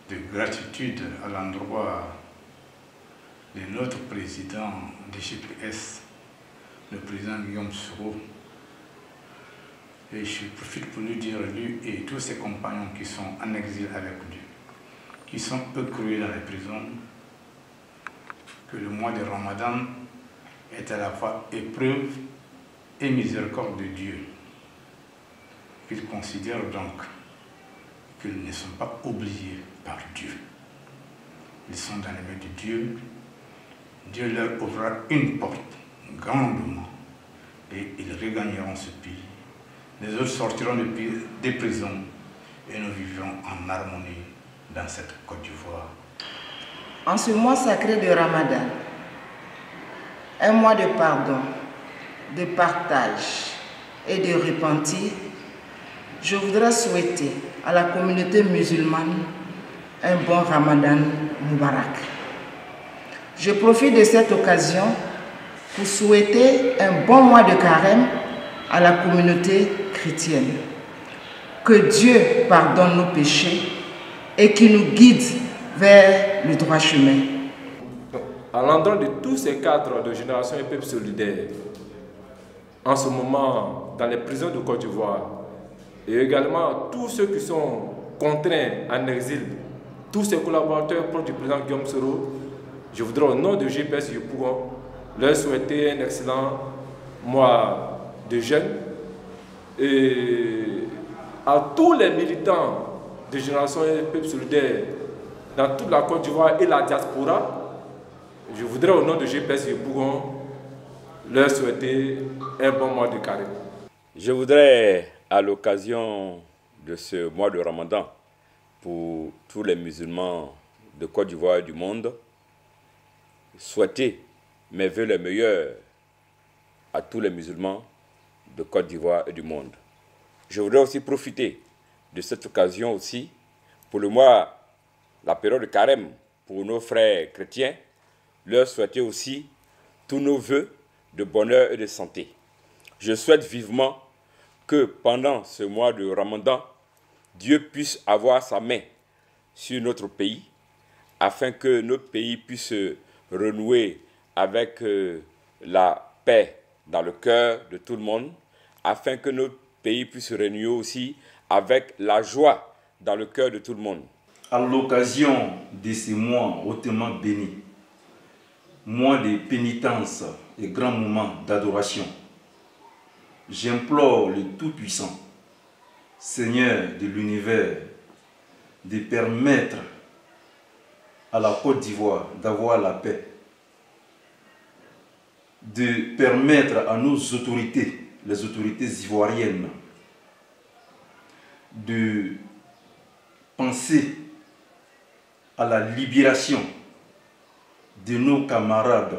de gratitude à l'endroit de notre président de GPS, le président Guillaume Soro. Et je profite pour lui dire, lui et tous ses compagnons qui sont en exil avec lui, qui sont peu cruels dans les prisons, que le mois de Ramadan est à la fois épreuve et miséricorde de Dieu. Qu'ils considèrent donc qu'ils ne sont pas oubliés par Dieu. Ils sont dans les mains de Dieu. Dieu leur ouvrira une porte grandement et ils regagneront ce pays. Les autres sortiront des prisons et nous vivrons en harmonie dans cette Côte d'Ivoire. En ce mois sacré de Ramadan, un mois de pardon, de partage et de repentir, je voudrais souhaiter à la communauté musulmane un bon Ramadan Moubarak. Je profite de cette occasion pour souhaiter un bon mois de carême à la communauté chrétienne. Que Dieu pardonne nos péchés et qu'il nous guide vers le droit chemin. À l'endroit de tous ces cadres de Génération et Peuple Solidaire, en ce moment dans les prisons de Côte d'Ivoire, et également tous ceux qui sont contraints en exil, tous ces collaborateurs proches du président Guillaume Soro, je voudrais au nom de GPS Yopougon leur souhaiter un excellent mois de jeûne et à tous les militants de Génération et Peuple Solidaire dans toute la Côte d'Ivoire et la diaspora, je voudrais au nom de GPS Yopougon leur souhaiter un bon mois de carême. Je voudrais, à l'occasion de ce mois de Ramadan, pour tous les musulmans de Côte d'Ivoire et du monde, souhaiter mes vœux les meilleurs à tous les musulmans de Côte d'Ivoire et du monde. Je voudrais aussi profiter de cette occasion aussi pour le mois, la période de carême pour nos frères chrétiens, leur souhaiter aussi tous nos vœux de bonheur et de santé. Je souhaite vivement que pendant ce mois de Ramadan, Dieu puisse avoir sa main sur notre pays afin que notre pays puisse renouer avec la paix dans le cœur de tout le monde, afin que notre pays puisse renouer aussi avec la joie dans le cœur de tout le monde. À l'occasion de ces mois hautement bénis, mois de pénitence et grands moments d'adoration, j'implore le Tout-Puissant, Seigneur de l'univers, de permettre à la Côte d'Ivoire d'avoir la paix, de permettre à nos autorités, les autorités ivoiriennes, de penser à la libération de nos camarades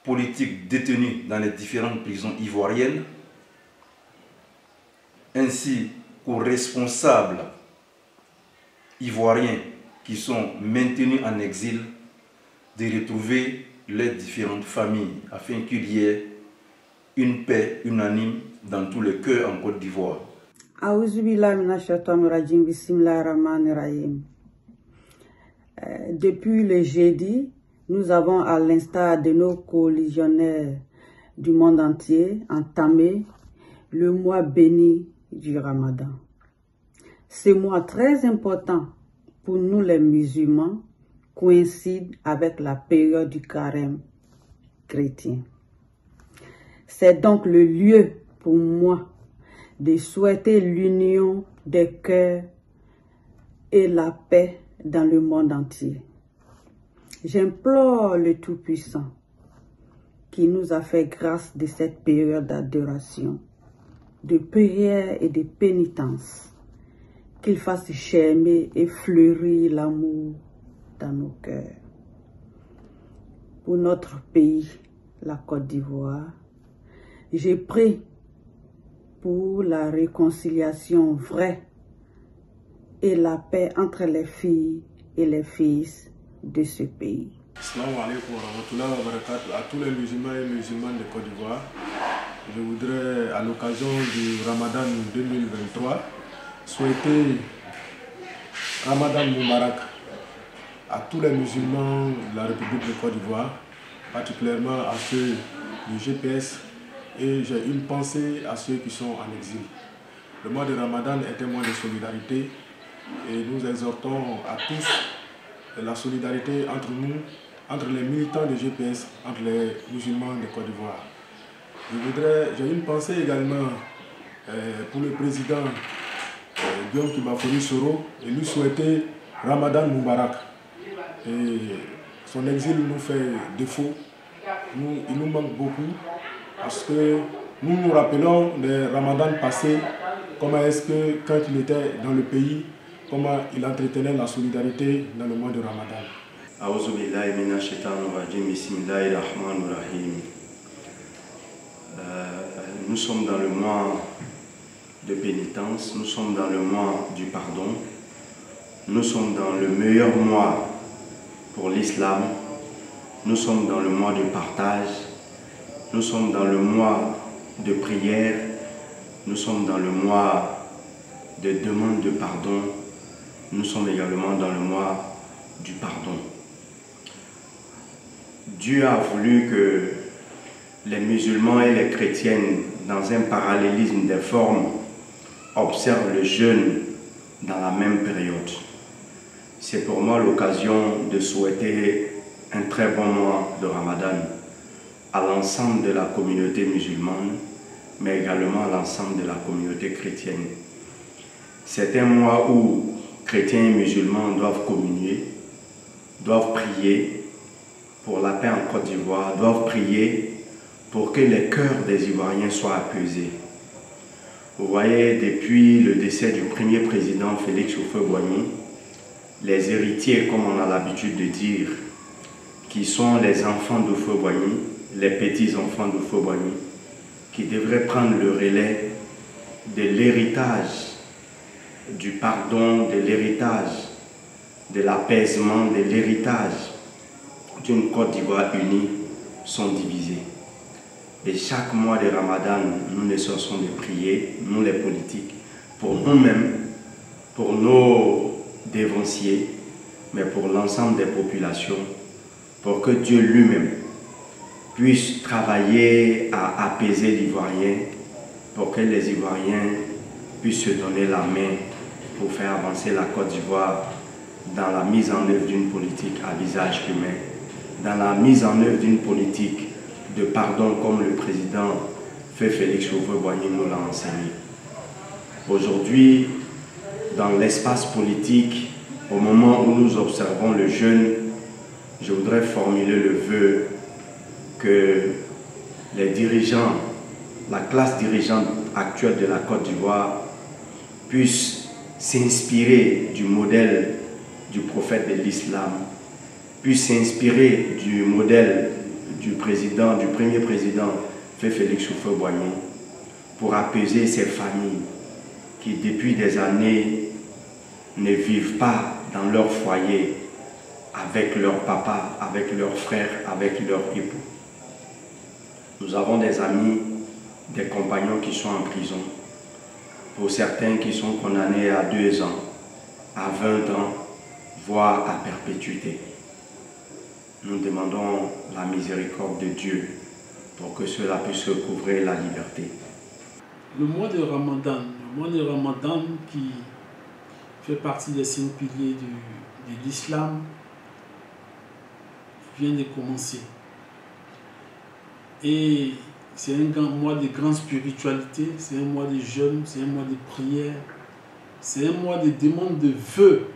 politiques détenus dans les différentes prisons ivoiriennes, ainsi qu'aux responsables ivoiriens qui sont maintenus en exil, de retrouver les différentes familles afin qu'il y ait une paix unanime dans tous les cœurs en Côte d'Ivoire. Depuis le jeudi, nous avons, à l'instar de nos coligionnaires du monde entier, entamé le mois béni du Ramadan. Ce mois très important pour nous les musulmans coïncide avec la période du carême chrétien. C'est donc le lieu pour moi de souhaiter l'union des cœurs et la paix dans le monde entier. J'implore le Tout-Puissant qui nous a fait grâce de cette période d'adoration, de prière et de pénitence, qu'il fasse germer et fleurir l'amour dans nos cœurs. Pour notre pays, la Côte d'Ivoire, j'ai prié pour la réconciliation vraie et la paix entre les filles et les fils de ce pays. Assalamu alaikum wa rahmatullahi wa barakatuh à tous les musulmans et musulmanes de Côte d'Ivoire. Je voudrais, à l'occasion du Ramadan 2023, souhaiter Ramadan Moubarak à tous les musulmans de la République de Côte d'Ivoire, particulièrement à ceux du GPS, et j'ai une pensée à ceux qui sont en exil. Le mois de Ramadan est un mois de solidarité et nous exhortons à tous la solidarité entre nous, entre les militants de GPS, entre les musulmans de Côte d'Ivoire. J'ai une pensée également pour le président Guillaume Kibafoni Soro et lui souhaiter Ramadan Moubarak. Et son exil nous fait défaut, il nous manque beaucoup parce que nous nous rappelons des Ramadans passés, comment est-ce que quand il était dans le pays, comment il entretenait la solidarité dans le mois de Ramadan. Nous sommes dans le mois de pénitence, nous sommes dans le mois du pardon, nous sommes dans le meilleur mois pour l'islam, nous sommes dans le mois de partage, nous sommes dans le mois de prière, nous sommes dans le mois de demande de pardon, nous sommes également dans le mois du pardon. Dieu a voulu que les musulmans et les chrétiennes, dans un parallélisme des formes, observent le jeûne dans la même période. C'est pour moi l'occasion de souhaiter un très bon mois de Ramadan à l'ensemble de la communauté musulmane, mais également à l'ensemble de la communauté chrétienne. C'est un mois où chrétiens et musulmans doivent communier, doivent prier pour la paix en Côte d'Ivoire, doivent prier pour que les cœurs des Ivoiriens soient apaisés. Vous voyez, depuis le décès du premier président Félix Houphouët-Boigny, les héritiers, comme on a l'habitude de dire, qui sont les enfants d'Houphouët-Boigny, les petits-enfants d'Houphouët-Boigny, qui devraient prendre le relais de l'héritage du pardon, de l'héritage de l'apaisement, de l'héritage d'une Côte d'Ivoire unie, sont divisés. Et chaque mois de Ramadan, nous ne cessons de prier, nous les politiques, pour nous-mêmes, pour nos dévanciers, mais pour l'ensemble des populations, pour que Dieu lui-même puisse travailler à apaiser l'Ivoirien, pour que les Ivoiriens puissent se donner la main pour faire avancer la Côte d'Ivoire dans la mise en œuvre d'une politique à visage humain, dans la mise en œuvre d'une politique de pardon comme le président Félix Houphouët-Boigny nous l'a enseigné. Aujourd'hui, dans l'espace politique, au moment où nous observons le jeûne, je voudrais formuler le vœu que les dirigeants, la classe dirigeante actuelle de la Côte d'Ivoire puissent s'inspirer du modèle du prophète de l'islam, puissent s'inspirer du modèle du premier président Félix Houphouët-Boigny pour apaiser ces familles qui depuis des années ne vivent pas dans leur foyer avec leur papa, avec leurs frères, avec leur époux. Nous avons des amis, des compagnons qui sont en prison, pour certains qui sont condamnés à 2 ans, à 20 ans, voire à perpétuité. Nous demandons la miséricorde de Dieu pour que cela puisse recouvrer la liberté. Le mois de Ramadan qui fait partie des 5 piliers de l'islam, vient de commencer. Et c'est un mois de grande spiritualité, c'est un mois de jeûne, c'est un mois de prière, c'est un mois de demande de vœux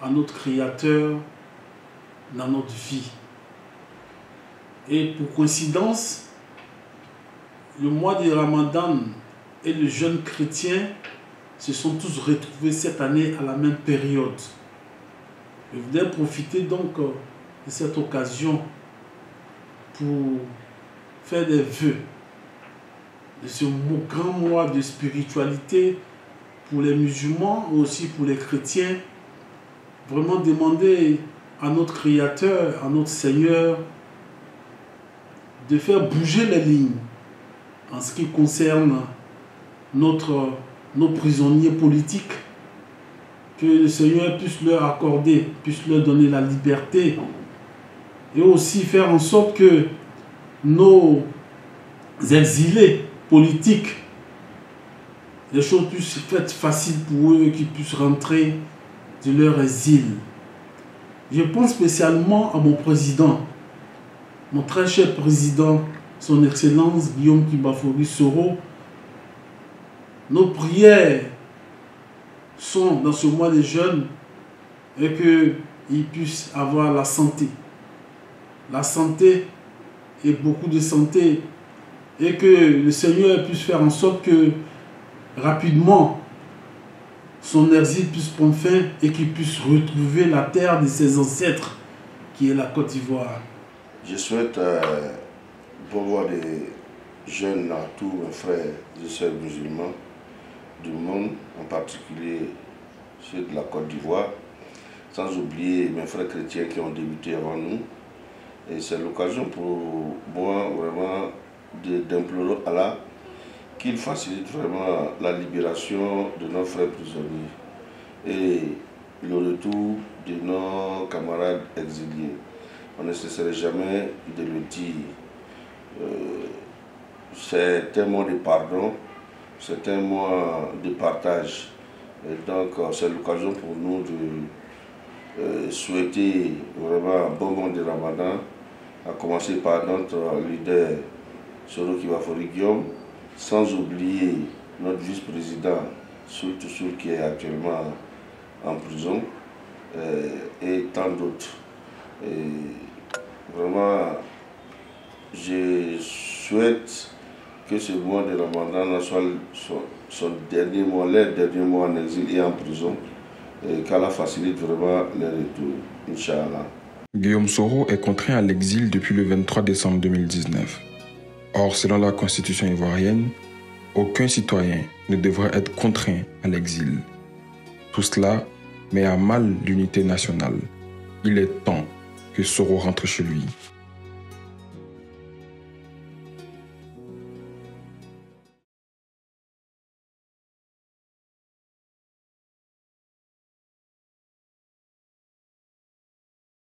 à notre Créateur dans notre vie. Et pour coïncidence, le mois de Ramadan et le jeûne chrétien se sont tous retrouvés cette année à la même période. Je voudrais profiter donc de cette occasion pour faire des vœux de ce grand mois de spiritualité pour les musulmans, mais aussi pour les chrétiens. Vraiment demander à notre Créateur, à notre Seigneur, de faire bouger les lignes en ce qui concerne nos prisonniers politiques, que le Seigneur puisse leur accorder, puisse leur donner la liberté et aussi faire en sorte que nos exilés politiques, les choses puissent être faciles pour eux, qu'ils puissent rentrer de leur exil. Je pense spécialement à mon président, mon très cher président, son Excellence Guillaume Kibafori Soro. Nos prières sont dans ce mois des jeûnes et qu'il puisse avoir la santé. La santé et beaucoup de santé. Et que le Seigneur puisse faire en sorte que rapidement son exil puisse prendre fin et qu'il puisse retrouver la terre de ses ancêtres qui est la Côte d'Ivoire. Je souhaite pour voir des jeunes à tous mes frères et sœurs musulmans du monde, en particulier ceux de la Côte d'Ivoire, sans oublier mes frères chrétiens qui ont débuté avant nous. Et c'est l'occasion pour moi vraiment d'implorer Allah qu'il facilite vraiment la libération de nos frères prisonniers et le retour de nos camarades exiliés. On ne cesserait jamais de le dire. C'est un mot de pardon, c'est un mot de partage. Et donc c'est l'occasion pour nous de souhaiter vraiment un bon mois de Ramadan, à commencer par notre leader Soro Kibafori Guillaume, sans oublier notre vice-président Soul Toussoul qui est actuellement en prison et tant d'autres. Vraiment, je souhaite que ce mois de Ramadan soit son dernier mois, leur dernier mois en exil et en prison, et qu'Allah facilite vraiment leur retour, Inch'Allah. Guillaume Soro est contraint à l'exil depuis le 23 décembre 2019. Or, selon la constitution ivoirienne, aucun citoyen ne devrait être contraint à l'exil. Tout cela met à mal l'unité nationale. Il est temps que Soro rentre chez lui.